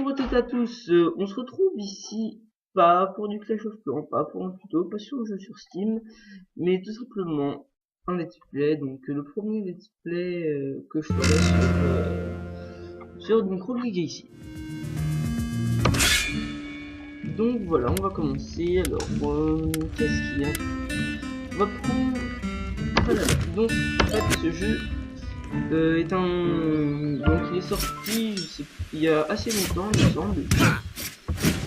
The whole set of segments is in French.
Bonjour à toutes et à tous, on se retrouve ici, pas pour du Clash of Clans, pas pour un tuto, pas sur un jeu sur Steam, mais tout simplement un let's play, donc le premier let's play que je ferai sur donc Rogue League ici. Donc voilà, on va commencer, alors qu'est-ce qu'il y a? On va prendre, voilà, donc en fait ce jeu est donc il est sorti il y a assez longtemps il me semble.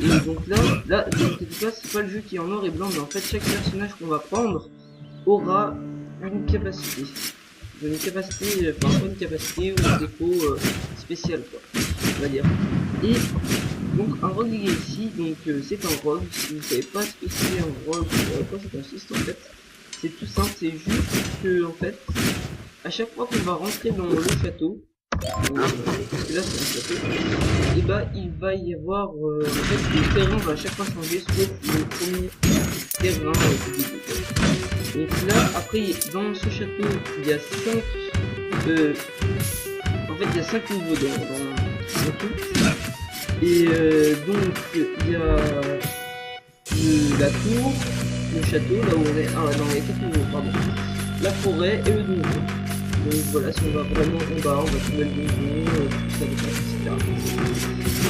Et donc là, ne vous inquiétez pas, c'est pas le jeu qui est en noir et blanc, mais en fait chaque personnage qu'on va prendre aura une capacité. Enfin pas une capacité ou un défaut spécial quoi, on va dire. Et donc un rogue ici, donc c'est un rogue, si vous savez pas ce que c'est un rogue, quoi ça consiste en fait, c'est tout simple, c'est juste que en fait, à chaque fois qu'on va rentrer dans le château, parce que là c'est un château, et bah il va y avoir en fait le terrain va à chaque fois changer sauf le premier terrain du début. Donc là après dans ce château il y a 5 en fait il y a 5 niveaux dans tout. Et donc il y a la tour, le château, là où on est, non il y a 4 niveaux, pardon, la forêt et le donjon. Donc voilà, si on va vraiment en bas, on va trouver le donjon, tout ça, etc.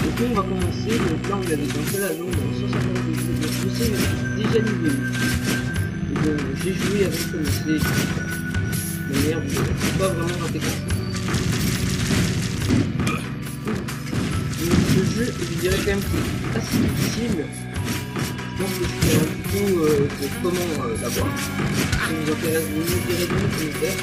Donc là on va commencer, donc là on avait un peu la longue dans 152 jeux, donc je sais, mais déjà niveau 8. Donc j'ai joué avant de commencer, de manière, vous n'avez pas vraiment raté grand chose. Donc ce jeu, je dirais quand même que c'est assez difficile. Je pense que je ferai un tuto de comment l'avoir. Si ça vous intéresse, vous me direz dans les commentaires.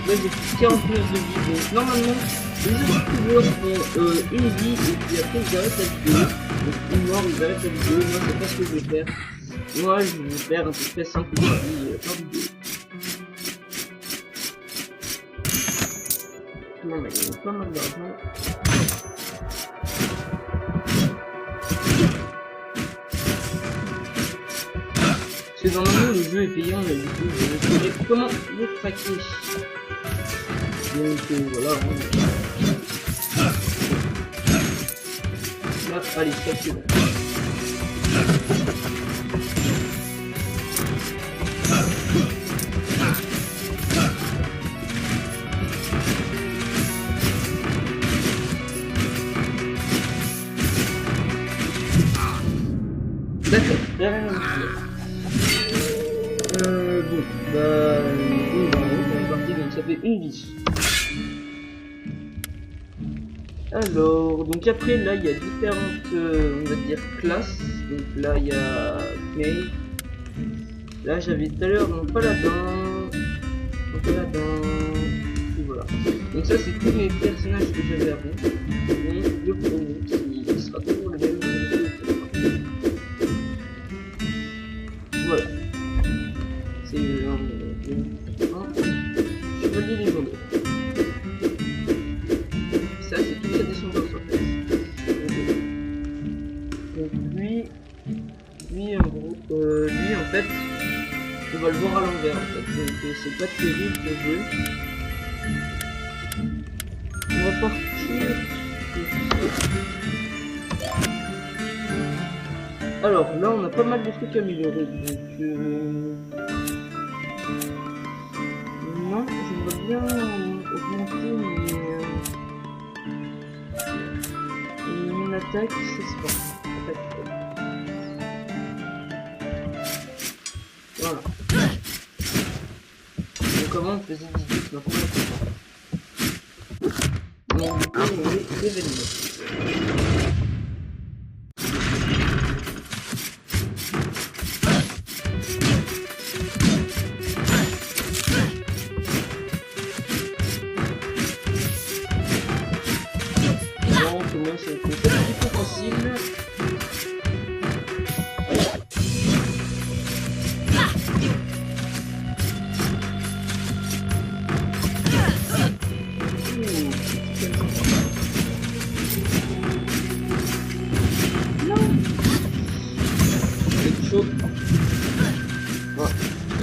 Là j'ai plus 49 de vie, donc normalement les autres joueurs font une vie et puis après ils arrêtent la vidéo. Donc une mort ils arrêtent la vidéo, moi c'est pas ce que je vais faire. Moi je vais faire un peu près 5 de vie par vidéo. Non mais il y a pas mal d'argent. Parce que normalement le jeu est payant mais du coup je vais montrer comment le craquer. Donc voilà, là, allez, c'est bon. D'accord, rien à dire. Bon, bah, on est parti, donc ça fait une vie. Alors, donc après là il y a différentes, on va dire classes. Donc là il y a May. Là j'avais tout à l'heure un paladin, et voilà. Donc ça c'est tous mes personnages que j'avais avant. Donc le premier qui sera toujours le même. Voilà. C'est un chevalier légendaire. Ça c'est toute la descendance en fait. Donc lui en gros, lui en fait, on va le voir à l'envers en fait. Donc c'est pas terrible pour jouer. On va partir. Alors là on a pas mal de trucs améliorés. Donc non, j'aimerais bien augmenter mon attaque, c'est sport. Voilà. Donc avant on faisait 18, maintenant on fait 100. Donc du coup on est l'événement. On commence avec un petit peu facile. Là,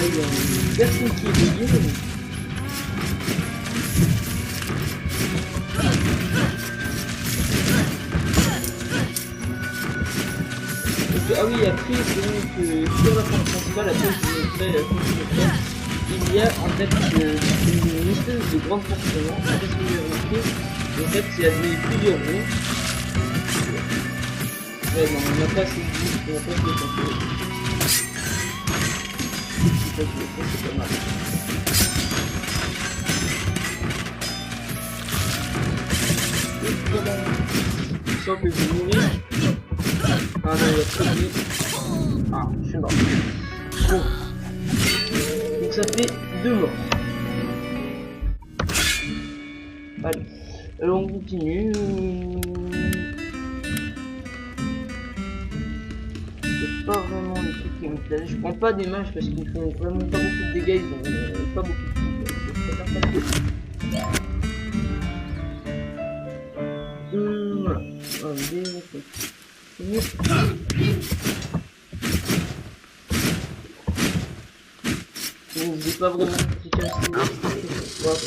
il y a une personne qui est déguisée. Ah oui, après, donc, sur la fin principale, après, je vous montrerai il y a en fait une espèce de grande forcément. Je sais pas si vous avez remarqué. En fait, il y a plusieurs ronds. Ouais, non, on n'a pas assez de vie, on n'a pas assez de temps. C'est pas mal. Et voilà. Je sens que je vais mourir. Ah non, il y a trop de vie. Ah, je suis mort. Bon. Donc ça fait 2 morts. Allez. Alors on continue. C'est pas vraiment le truc qui me plaît. Je prends pas des mages parce qu'ils font vraiment pas beaucoup de dégâts. Ils ont pas beaucoup de trucs. Je préfère pas trop. Voilà. Allez, on continue. Donc je vais pas vraiment critiquer un style. Voilà.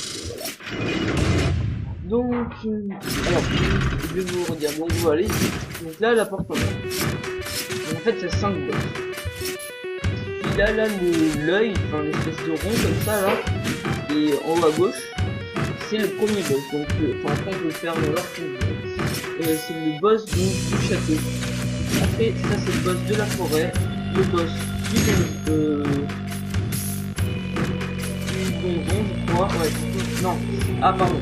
Donc, alors, je vais vous redire. Donc voilà, ici. Donc là, la porte en bas. En fait, il y a 5 boss. Puis là, l'œil, enfin l'espèce de rond comme ça là, et en haut à gauche, c'est le premier boss. Donc, enfin, après, on peut le faire dans l'ordre. C'est le boss du château. Après, ça c'est le boss de la forêt, le boss du donjon, je crois. Ouais, non. Ah, pardon.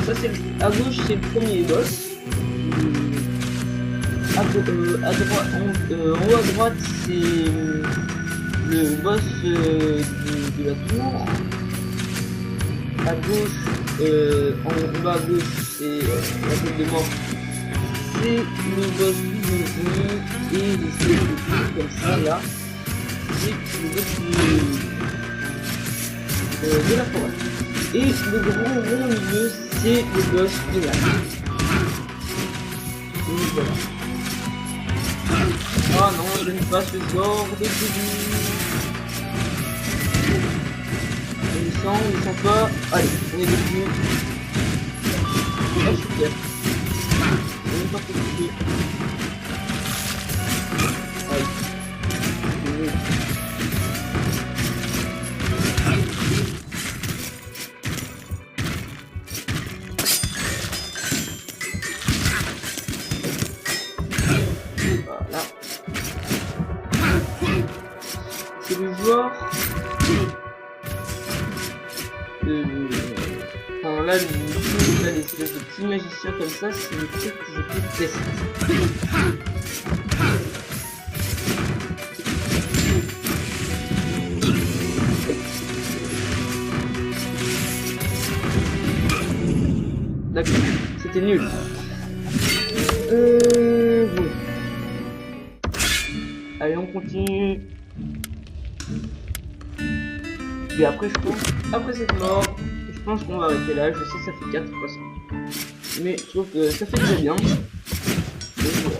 Ça c'est à gauche, c'est le premier boss. À droite, en haut à droite, c'est le boss de la tour. À gauche, en bas à gauche, c'est la tête de mort. C'est le boss du donjon et les skelettes comme ça là. C'est le boss de la forêt. Et le grand rond au milieu, c'est le boss final. Donc voilà. Ah non, je n'aime pas ce sort de début. On sent pas. Allez, on est dessus. Ah super. On est pas compliqué. Allez. Voilà. C'est le genre. Enfin là, les espèces de petits magiciens comme ça, c'est le truc que je peux tester. D'accord, c'était nul. Bon. Allez, on continue. Et après, je pense, après cette mort, je pense qu'on va arrêter là. Je sais, ça fait 4 pas 5. Mais je trouve que ça fait très bien. Et voilà.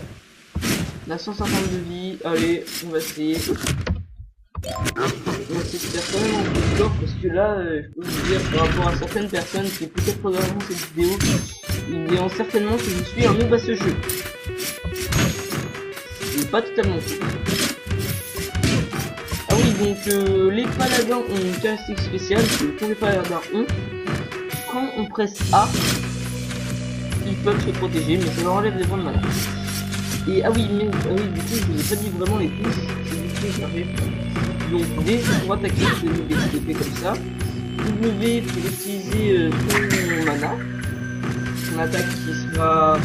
On a 150 de vie. Allez, on va essayer. On va essayer de faire quand même un peu de score parce que là, je peux vous dire par rapport à certaines personnes qui peut-être regarderont cette vidéo, ils diront certainement que je suis un noob à ce jeu. C'est pas totalement faux. Ah oui, donc les paladins ont une caractéristique spéciale que tous les paladins ont. Quand on presse A, ils peuvent se protéger, mais ça leur enlève des points de mana. Et ah oui, mais du coup, je vous ai pas dit vraiment les touches, c'est du coup chargé. Donc D pour attaquer, c'est une épée comme ça. W pour utiliser son mana. Son attaque qui sera.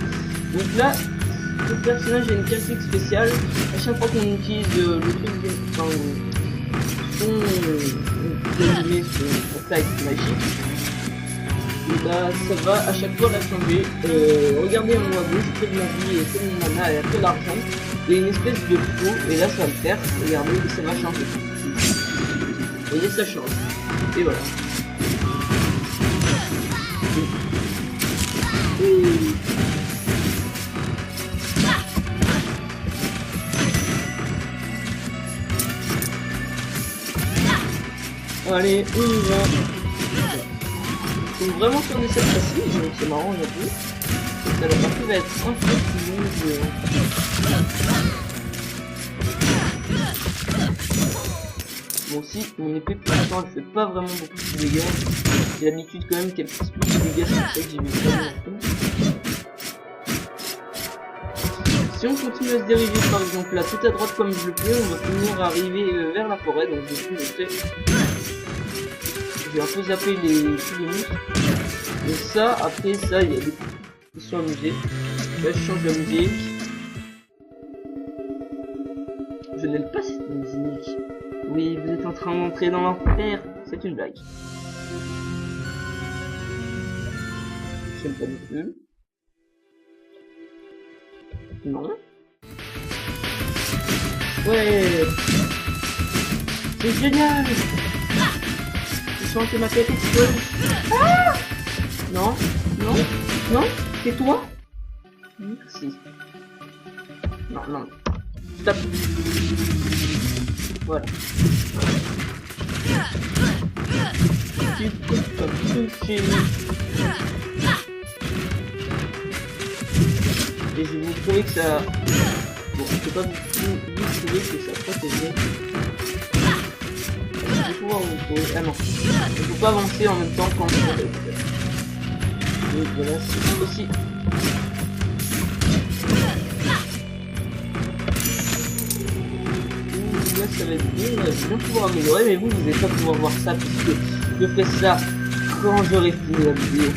Donc là, le personnage a une caractéristique spéciale. À chaque fois qu'on utilise le truc de. Enfin, son attaque magique, et bah ça va à chaque fois la changer. Regardez en haut à gauche, près de ma vie et près de mon mana et après l'argent, il y a une espèce de faux et là ça va le faire. Regardez, ça va changer. Vous voyez, ça change. Et voilà. Allez, on y va. Donc vraiment sur des sets faciles, donc c'est marrant, j'avoue. La partie va être un peu plus longue. Bon, si mon épée pour l'instant elle fait pas vraiment beaucoup de dégâts. J'ai l'habitude quand même qu'elle fasse plus de dégâts, c'est pour ça que j'y vais vraiment. Si on continue à se diriger par exemple là tout à droite comme je le peux, on va finir arriver vers la forêt, donc je vais vous montrer. Je vais un peu zapper tous les monstres. Et ça, après ça, il y a des qui sont amusés. Là je change la musique. Je n'aime pas cette musique. Oui, vous êtes en train d'entrer dans l'enfer. C'est une blague. J'aime pas du tout. Non. Ouais. C'est génial. Je sens que ma tête explose. Ah non, non, non. C'est toi. Merci. Non, non. Stop. Voilà. Et je vais vous prouver que ça... Bon, je peux pas vous prouver que ça protège. Je vais pouvoir vous prouver... Ah non. Il ne faut pas avancer en même temps quand vous... Donc voilà, c'est aussi... Là ça va être bien, je vais bien pouvoir améliorer, mais vous n'allez pas pouvoir voir ça puisque je fais ça quand j'aurai fini la vidéo.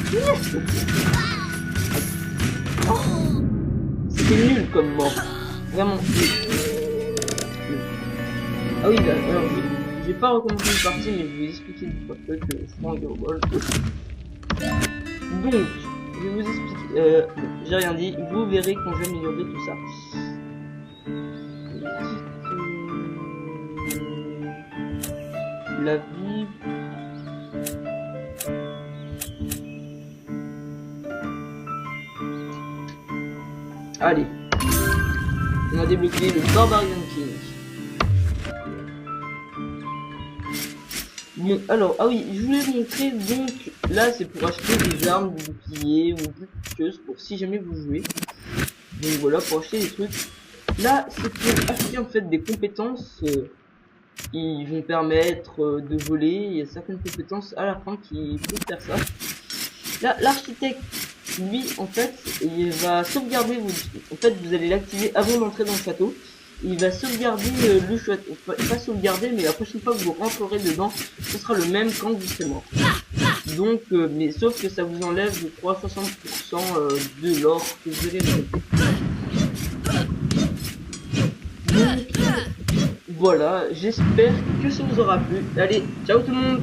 C'était nul comme mort, vraiment nul. Ah oui, alors j'ai pas recommencé une partie, mais je vais vous expliquer une fois que je prends un ball. Donc, je vais vous expliquer, j'ai rien dit, vous verrez quand je vais améliorer tout ça. La vie. Allez. On a débloqué le Barbarian King. Bon, alors, ah oui, je voulais vous montrer, donc, là, c'est pour acheter des armes, des boucliers, ou des choses, pour si jamais vous jouez. Donc voilà, pour acheter des trucs. Là, c'est pour acheter, en fait, des compétences, qui vont permettre de voler. Il y a certaines compétences à la fin qui peuvent faire ça. Là, l'architecte, lui, en fait, il va sauvegarder en fait, vous allez l'activer avant d'entrer dans le château. Il va sauvegarder le château. Pas sauvegarder, mais la prochaine fois que vous rentrerez dedans, ce sera le même quand vous serez mort. Donc, mais sauf que ça vous enlève, je crois, 60% de l'or que vous allez récolter. Donc, voilà, j'espère que ça vous aura plu. Allez, ciao tout le monde!